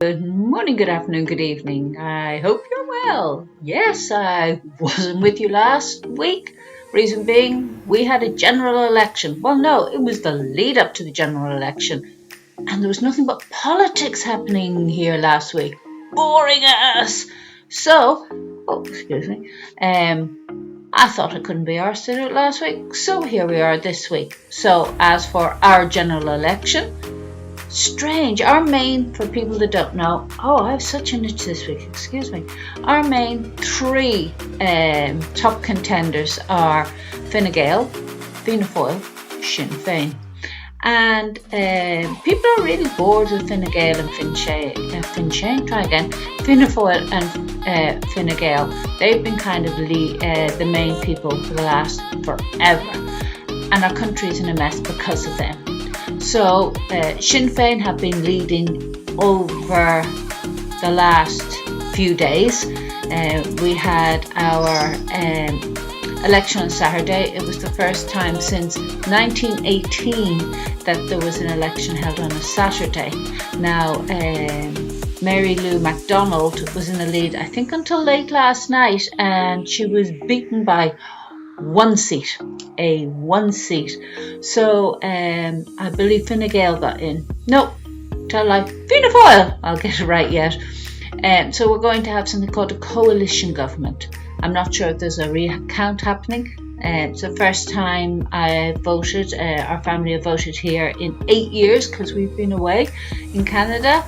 Good morning, good afternoon, good evening. I hope you're well. Yes, I wasn't with you last week. Reason being, we had a general election. Well, no, it was the lead up to the general election. And there was nothing but politics happening here last week. Boring us! So, excuse me. I thought I couldn't be arsed to do it last week. So here we are this week. So, as for our general election, strange. Our main, for people that don't know, I have such an itch this week, excuse me. Our main three top contenders are Fine Gael, Fianna Fáil, Sinn Féin. And people are really bored with Fine Gael and Fianna Fáil and Fine Gael. They've been kind of the main people for the last forever. And our country's in a mess because of them. So Sinn Féin have been leading over the last few days. We had our election on Saturday. It was the first time since 1918 that there was an election held on a Saturday. Now, Mary Lou MacDonald was in the lead, I think, until late last night, and she was beaten by one seat. So I believe Fine Gael got in. No, tell lie, Fianna Fáil. I'll get it right yet. So we're going to have something called a coalition government. I'm not sure if there's a recount happening. It's the first time I voted. Our family have voted here in 8 years because we've been away in Canada.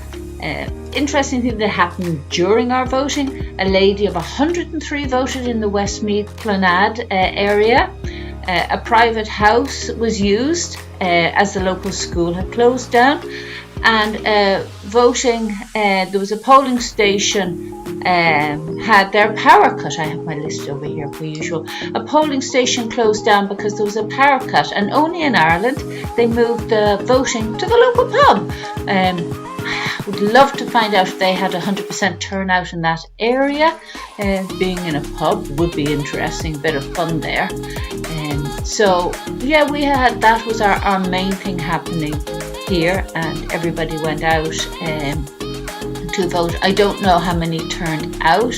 Interesting thing that happened during our voting, a lady of 103 voted in the Westmeath Clonard area. A private house was used as the local school had closed down, and voting, there was a polling station had their power cut. I have my list over here per usual. A polling station closed down because there was a power cut, and only in Ireland they moved the voting to the local pub. I would love to find out if they had 100% turnout in that area. Being in a pub would be interesting, bit of fun there. So yeah, that was our main thing happening here, and everybody went out to vote. I don't know how many turned out.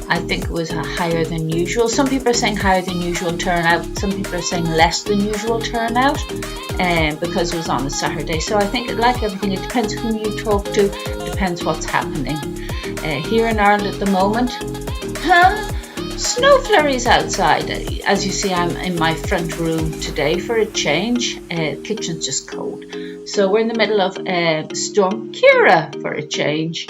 I think it was higher than usual. Some people are saying higher than usual turnout. Some people are saying less than usual turnout because it was on a Saturday. So I think, like everything, it depends who you talk to, depends what's happening. Here in Ireland at the moment, snow flurries outside. As you see, I'm in my front room today for a change. Kitchen's just cold. So we're in the middle of Storm Ciara for a change.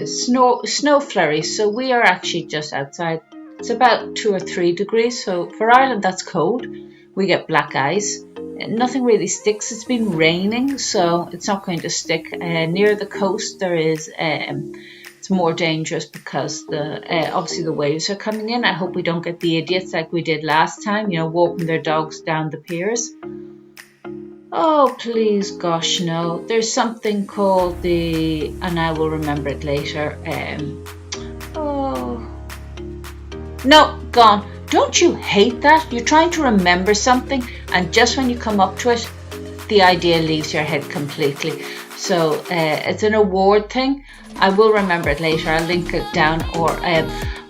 Snow flurries. So we are actually just outside. It's about 2 or 3 degrees. So for Ireland, that's cold. We get black ice. Nothing really sticks. It's been raining, so it's not going to stick. Near the coast, there is. It's more dangerous because obviously the waves are coming in. I hope we don't get the idiots like we did last time, walking their dogs down the piers. Oh, please, gosh, no. There's something called and I will remember it later. No, gone. Don't you hate that? You're trying to remember something, and just when you come up to it, the idea leaves your head completely. So it's an award thing. I will remember it later. I'll link it down, or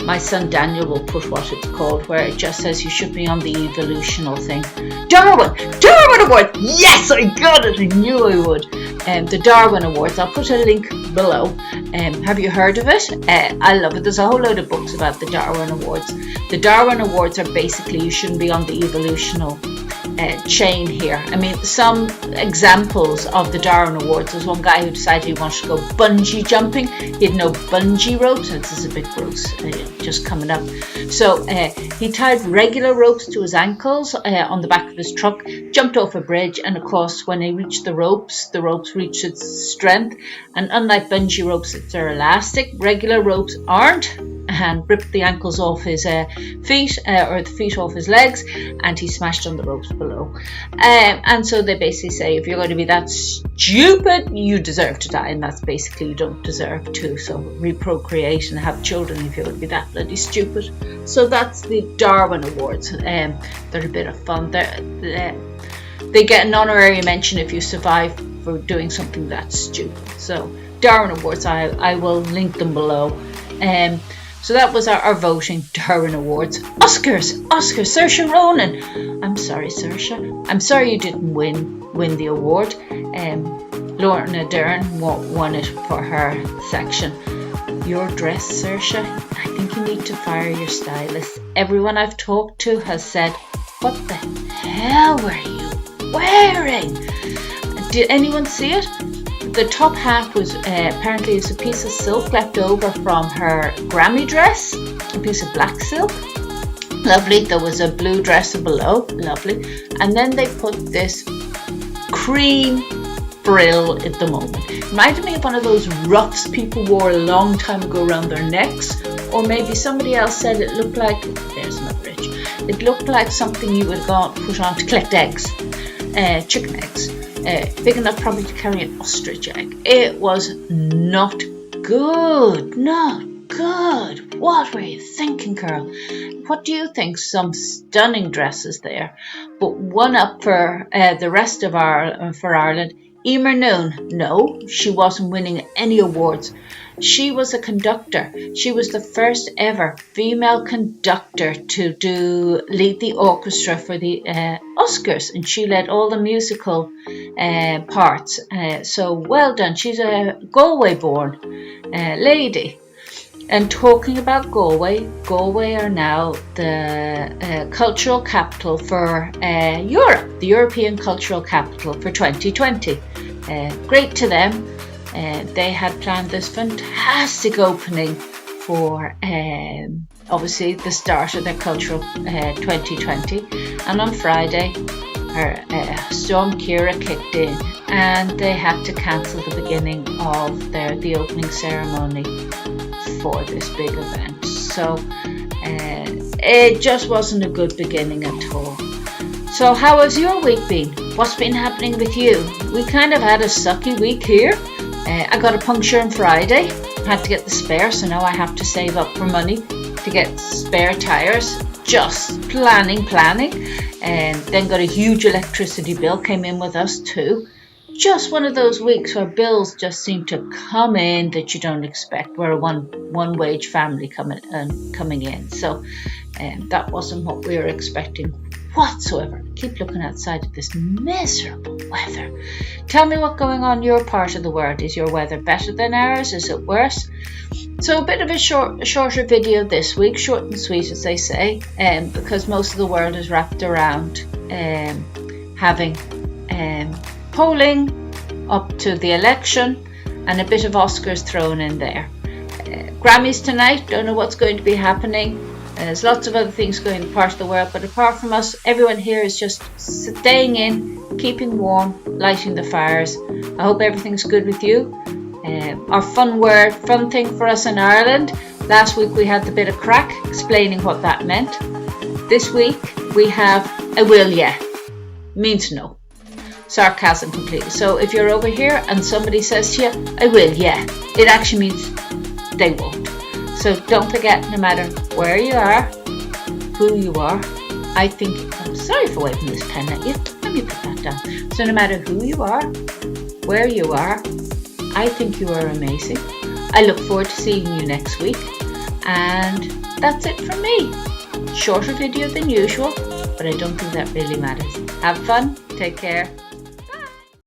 my son Daniel will put what it's called, where it just says you should be on the evolutional thing. Darwin Award. Yes, I got it. I knew I would. The Darwin Awards. I'll put a link below. Have you heard of it? I love it. There's a whole load of books about the Darwin Awards. The Darwin Awards are basically you shouldn't be on the evolutional chain here. I mean, some examples of the Darwin Awards. There's one guy who decided he wanted to go bungee jumping. He had no bungee ropes, and this is a bit gross, just coming up. So he tied regular ropes to his ankles on the back of his truck, jumped off a bridge, and of course, when he reached the ropes reached its strength. And unlike bungee ropes, they're elastic. Regular ropes aren't. And ripped the ankles off his feet, or the feet off his legs, and he smashed on the ropes below. And so they basically say, if you're going to be that stupid, you deserve to die, and that's basically you don't deserve to. So reprocreate and have children if you're going to be that bloody stupid. So that's the Darwin Awards. They're a bit of fun. They get an honorary mention if you survive for doing something that stupid. So Darwin Awards. I will link them below. So that was our voting. Darwin Awards. Oscars, Saoirse Ronan. I'm sorry, Saoirse. I'm sorry you didn't win the award. Lorna Dern won it for her section. Your dress, Saoirse, I think you need to fire your stylist. Everyone I've talked to has said, what the hell were you wearing? Did anyone see it? The top half was apparently a piece of silk left over from her Grammy dress, a piece of black silk. Lovely. There was a blue dress below. Lovely. And then they put this cream frill at the moment. Reminded me of one of those ruffs people wore a long time ago around their necks, or maybe somebody else said it looked like, there's another itch, it looked like something you would put on to collect eggs, chicken eggs, big enough probably to carry an ostrich egg. It was not good, What were you thinking, girl? What do you think? Some stunning dresses there, but one up for the rest of Ireland. Emer Noon, no, she wasn't winning any awards. She was a conductor. She was the first ever female conductor to lead the orchestra for the Oscars, and she led all the musical parts. So well done. She's a Galway-born lady. And talking about Galway are now the cultural capital for Europe, the European Cultural Capital for 2020. Great to them. They had planned this fantastic opening for obviously the start of their cultural 2020. And on Friday, Storm Ciara kicked in, and they had to cancel the beginning of the opening ceremony for this big event. So it just wasn't a good beginning at all. So how has your week been? What's been happening with you? We kind of had a sucky week here. I got a puncture on Friday. Had to get the spare, so now I have to save up for money to get spare tires. Just planning. And then got a huge electricity bill, came in with us too. Just one of those weeks where bills just seem to come in that you don't expect. We're a one wage family coming in, so that wasn't what we were expecting whatsoever. Keep looking outside at this miserable weather. Tell me what's going on in your part of the world. Is your weather better than ours? Is it worse? So a bit of a shorter video this week, short and sweet as they say, because most of the world is wrapped around having polling up to the election and a bit of Oscars thrown in there. Grammys tonight, don't know what's going to be happening. There's lots of other things going in the part of the world, but apart from us, everyone here is just staying in, keeping warm, lighting the fires. I hope everything's good with you. Our fun thing for us in Ireland, last week we had the bit of crack explaining what that meant. This week we have a will yeah, means no. Sarcasm completely. So if you're over here and somebody says to you, I will yeah, it actually means they won't. So don't forget, no matter where you are, who you are, I think, I'm sorry for waving this pen at you, let me put that down. So no matter who you are, where you are, I think you are amazing. I look forward to seeing you next week. And that's it from me. Shorter video than usual, but I don't think that really matters. Have fun, take care.